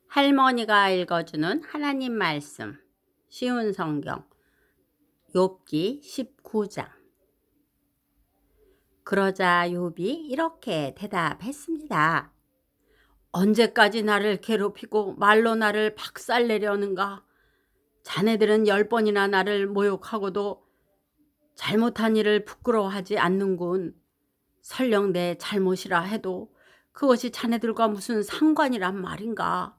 할머니가 읽어주는 하나님 말씀, 쉬운 성경, 욥기 19장. 그러자 욥이 이렇게 대답했습니다. 언제까지 나를 괴롭히고 말로 나를 박살내려는가? 자네들은 10번이나 나를 모욕하고도 잘못한 일을 부끄러워하지 않는군. 설령 내 잘못이라 해도 그것이 자네들과 무슨 상관이란 말인가?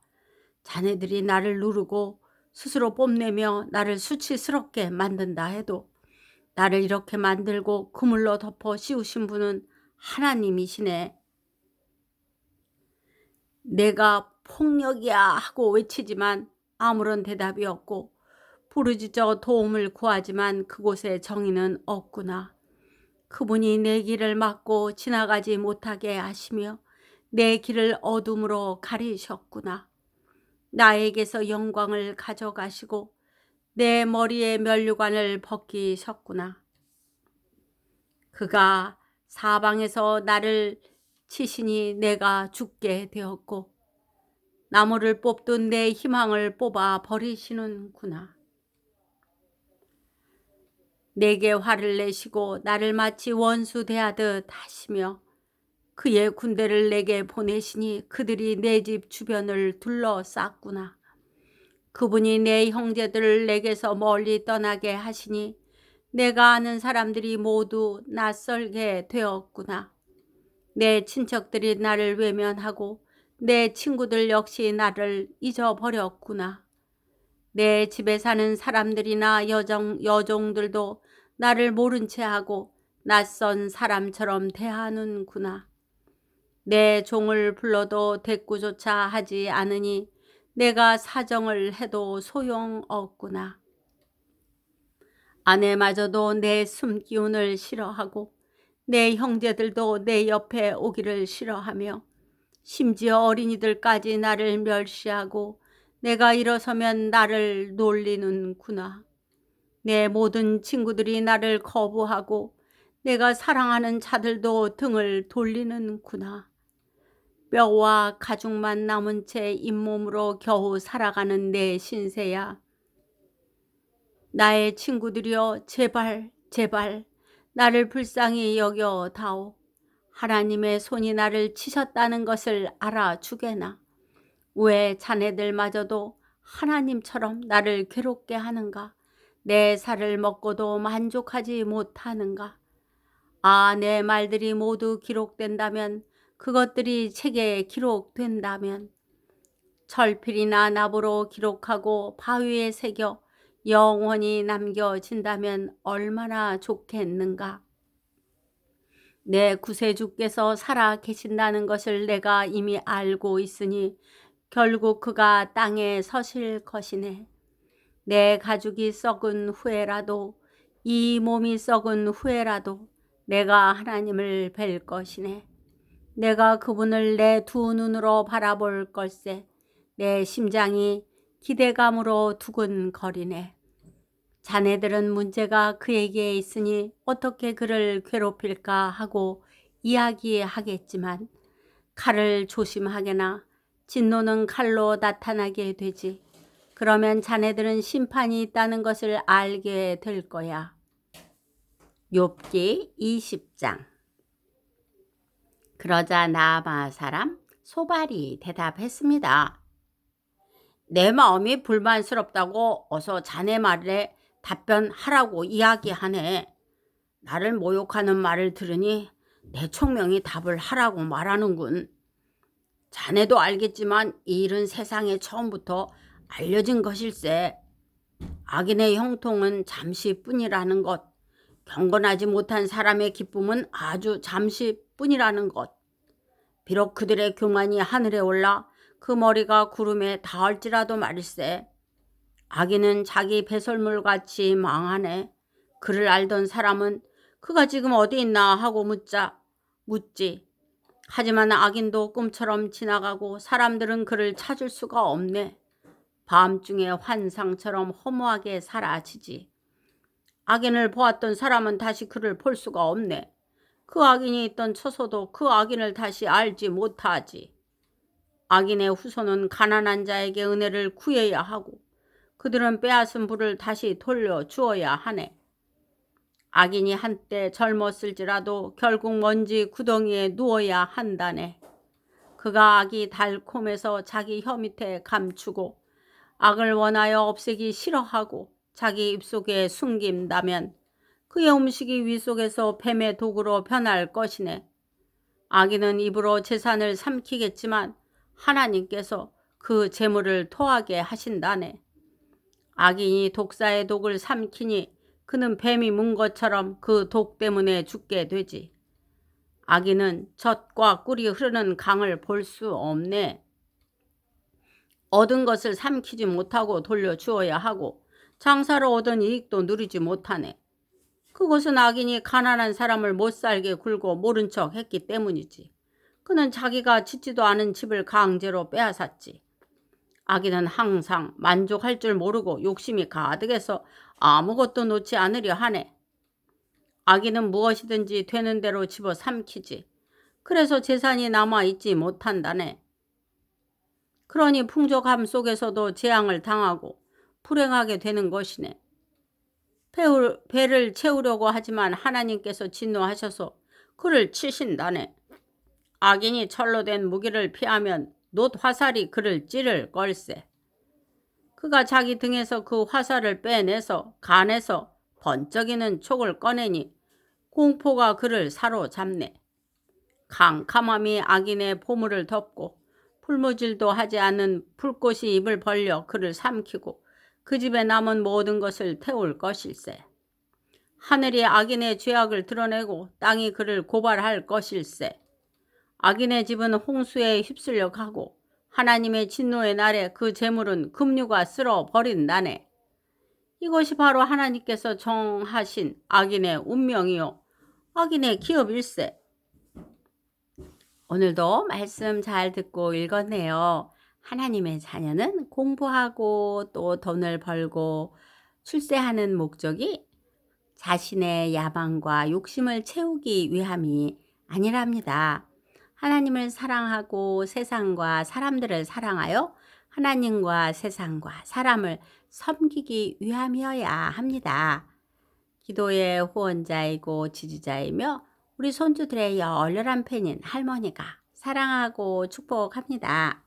자네들이 나를 누르고 스스로 뽐내며 나를 수치스럽게 만든다 해도 나를 이렇게 만들고 그물로 덮어 씌우신 분은 하나님이시네. 내가 폭력이야 하고 외치지만 아무런 대답이 없고 부르짖어 도움을 구하지만 그곳에 정의는 없구나. 그분이 내 길을 막고 지나가지 못하게 하시며 내 길을 어둠으로 가리셨구나. 나에게서 영광을 가져가시고 내 머리에 면류관을 벗기셨구나. 그가 사방에서 나를 치시니 내가 죽게 되었고 나무를 뽑듯 내 희망을 뽑아 버리시는구나. 내게 화를 내시고 나를 마치 원수 대하듯 하시며 그의 군대를 내게 보내시니 그들이 내 집 주변을 둘러쌌구나. 그분이 내 형제들을 내게서 멀리 떠나게 하시니 내가 아는 사람들이 모두 낯설게 되었구나. 내 친척들이 나를 외면하고 내 친구들 역시 나를 잊어버렸구나. 내 집에 사는 사람들이나 여종들도 나를 모른 채 하고 낯선 사람처럼 대하는구나. 내 종을 불러도 대꾸조차 하지 않으니 내가 사정을 해도 소용없구나. 아내마저도 내 숨기운을 싫어하고 내 형제들도 내 옆에 오기를 싫어하며 심지어 어린이들까지 나를 멸시하고 내가 일어서면 나를 놀리는구나. 내 모든 친구들이 나를 거부하고 내가 사랑하는 자들도 등을 돌리는구나. 뼈와 가죽만 남은 채 잇몸으로 겨우 살아가는 내 신세야. 나의 친구들이여 제발 나를 불쌍히 여겨 다오. 하나님의 손이 나를 치셨다는 것을 알아주게나. 왜 자네들마저도 하나님처럼 나를 괴롭게 하는가? 내 살을 먹고도 만족하지 못하는가? 내 말들이 모두 기록된다면, 그것들이 책에 기록된다면, 철필이나 납으로 기록하고 바위에 새겨 영원히 남겨진다면 얼마나 좋겠는가. 내 구세주께서 살아 계신다는 것을 내가 이미 알고 있으니 결국 그가 땅에 서실 것이네. 내 가죽이 썩은 후에라도, 이 몸이 썩은 후에라도 내가 하나님을 뵐 것이네. 내가 그분을 내 두 눈으로 바라볼 걸세. 내 심장이 기대감으로 두근거리네. 자네들은 문제가 그에게 있으니 어떻게 그를 괴롭힐까 하고 이야기하겠지만 칼을 조심하게나. 진노는 칼로 나타나게 되지. 그러면 자네들은 심판이 있다는 것을 알게 될 거야. 욥기 20장. 그러자 나아마 사람 소발이 대답했습니다. 내 마음이 불만스럽다고 어서 자네 말에 답변하라고 이야기하네. 나를 모욕하는 말을 들으니 내 총명이 답을 하라고 말하는군. 자네도 알겠지만 이 일은 세상에 처음부터 알려진 것일세. 악인의 형통은 잠시뿐이라는 것, 경건하지 못한 사람의 기쁨은 아주 잠시뿐이라는 것. 비록 그들의 교만이 하늘에 올라 그 머리가 구름에 닿을지라도 말일세. 악인은 자기 배설물같이 망하네. 그를 알던 사람은 그가 지금 어디 있나 하고 묻지. 하지만 악인도 꿈처럼 지나가고 사람들은 그를 찾을 수가 없네. 밤중에 환상처럼 허무하게 사라지지. 악인을 보았던 사람은 다시 그를 볼 수가 없네. 그 악인이 있던 처소도 그 악인을 다시 알지 못하지. 악인의 후손은 가난한 자에게 은혜를 구해야 하고 그들은 빼앗은 부를 다시 돌려주어야 하네. 악인이 한때 젊었을지라도 결국 먼지 구덩이에 누워야 한다네. 그가 악이 달콤해서 자기 혀 밑에 감추고 악을 원하여 없애기 싫어하고 자기 입속에 숨긴다면 그의 음식이 위 속에서 뱀의 독으로 변할 것이네. 악인은 입으로 재산을 삼키겠지만 하나님께서 그 재물을 토하게 하신다네. 악인이 독사의 독을 삼키니 그는 뱀이 문 것처럼 그 독 때문에 죽게 되지. 악인은 젖과 꿀이 흐르는 강을 볼 수 없네. 얻은 것을 삼키지 못하고 돌려주어야 하고 장사로 얻은 이익도 누리지 못하네. 그것은 악인이 가난한 사람을 못살게 굴고 모른 척 했기 때문이지. 그는 자기가 짓지도 않은 집을 강제로 빼앗았지. 악인은 항상 만족할 줄 모르고 욕심이 가득해서 아무것도 놓지 않으려 하네. 악인은 무엇이든지 되는 대로 집어 삼키지. 그래서 재산이 남아있지 못한다네. 그러니 풍족함 속에서도 재앙을 당하고 불행하게 되는 것이네. 배를 채우려고 하지만 하나님께서 진노하셔서 그를 치신다네. 악인이 철로 된 무기를 피하면 놋 화살이 그를 찌를 걸세. 그가 자기 등에서 그 화살을 빼내서 간에서 번쩍이는 촉을 꺼내니 공포가 그를 사로잡네. 캄캄함이 악인의 보물을 덮고 풀무질도 하지 않는 불꽃이 입을 벌려 그를 삼키고 그 집에 남은 모든 것을 태울 것일세. 하늘이 악인의 죄악을 드러내고 땅이 그를 고발할 것일세. 악인의 집은 홍수에 휩쓸려 가고 하나님의 진노의 날에 그 재물은 급류가 쓸어 버린다네. 이것이 바로 하나님께서 정하신 악인의 운명이요 악인의 기업일세. 오늘도 말씀 잘 듣고 읽었네요. 하나님의 자녀는 공부하고 또 돈을 벌고 출세하는 목적이 자신의 야망과 욕심을 채우기 위함이 아니랍니다. 하나님을 사랑하고 세상과 사람들을 사랑하여 하나님과 세상과 사람을 섬기기 위함이어야 합니다. 기도의 후원자이고 지지자이며 우리 손주들의 열렬한 팬인 할머니가 사랑하고 축복합니다.